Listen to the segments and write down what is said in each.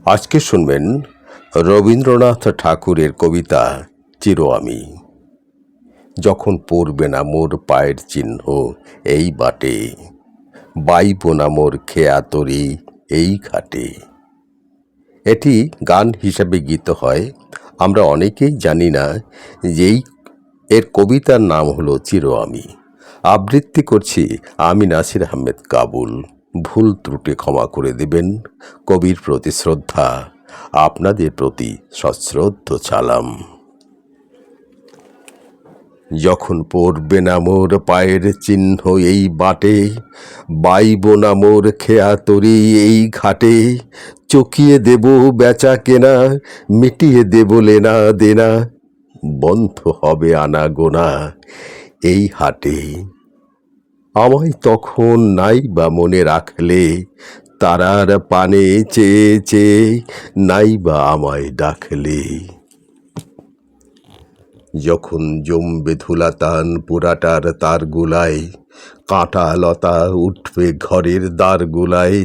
আজকে শুনবেন রবীন্দ্রনাথ ঠাকুরের কবিতা চির আমি। যখন পড়বে না মোর পায়ের চিহ্ন এই বাটে, বাইব না মোর খেয়া তরি এই ঘাটে। এটি গান হিসাবে গীত হয়। আমরা অনেকেই জানি না যে এর কবিতার নাম হলো চির আমি। আবৃত্তি করছি আমি নাসির আহমেদ কাবুল। ভুল ত্রুটি ক্ষমা করে দেবেন। কবির প্রতি শ্রদ্ধা, আপনাদের প্রতি সশ্রদ্ধ সালাম। যখন পড়বে না মোর পায়ের চিহ্ন এই বাটে, বাইব না মোর খেয়া তরি এই ঘাটে, চকিয়ে দেব বেচা কেনা, মিটিয়ে দেব লেনা দেনা, বন্ধ হবে আনা গোনা এই হাটে। আমায় তখন নাই বা মনে রাখলে, তারার পানে চেয়ে চেয়ে নাই বা আমায় ডাকলে। যখন জমবে ধুলাতান পুরাটার তার গুলায়, কাঁটা লতা উঠবে ঘরের দ্বার গুলায়,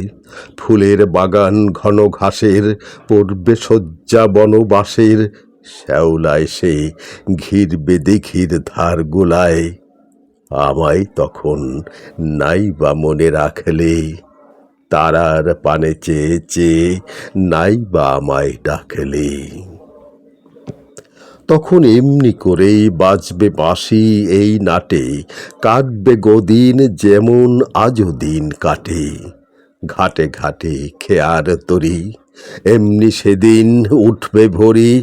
ফুলের বাগান ঘন ঘাসের পড়বে শয্যা বনবাসের, শ্যাওলায় সে ঘিরবে দিঘির ধার গুলায়। আমায় তখন নাই বা মনে রাখলে, তারার পানে চেয়ে চেয়ে নাই বা আমায় ডাকলে। তখন এমনি করেই বাজবে বাঁশি এই নাটে, কাটবে গদিন যেমন আজও দিন কাটে। ঘাটে ঘাটে খেয়ার তরি, এমনি সেদিন উঠবে ভরি,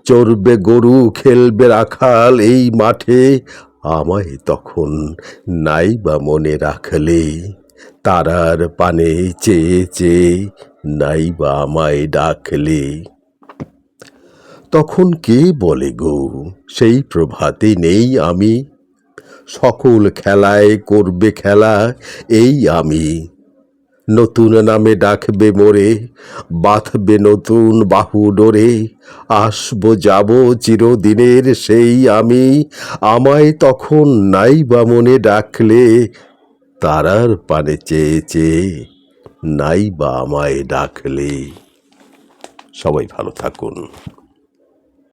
চড়বে গরু খেলবে রাখাল এই মাঠে। আমায় তখন নাই বা মনে রাখলে, তারার পানে চেয়ে চেয়ে নাই বা আমায় ডাকলে। তখন কে বলে গো সেই প্রভাতে নেই আমি, সকল খেলায় করবে খেলা এই আমি। নতুন নামে ডাকবে মোরে, বাঁধবে নতুন বাহু ডোরে, আসবো যাব চিরদিনের সেই আমি। আমায় তখন নাই বা মনে ডাকলে, তারার পানে চেয়ে চেয়ে নাই বা আমায় ডাকলে। সবাই ভালো থাকুন।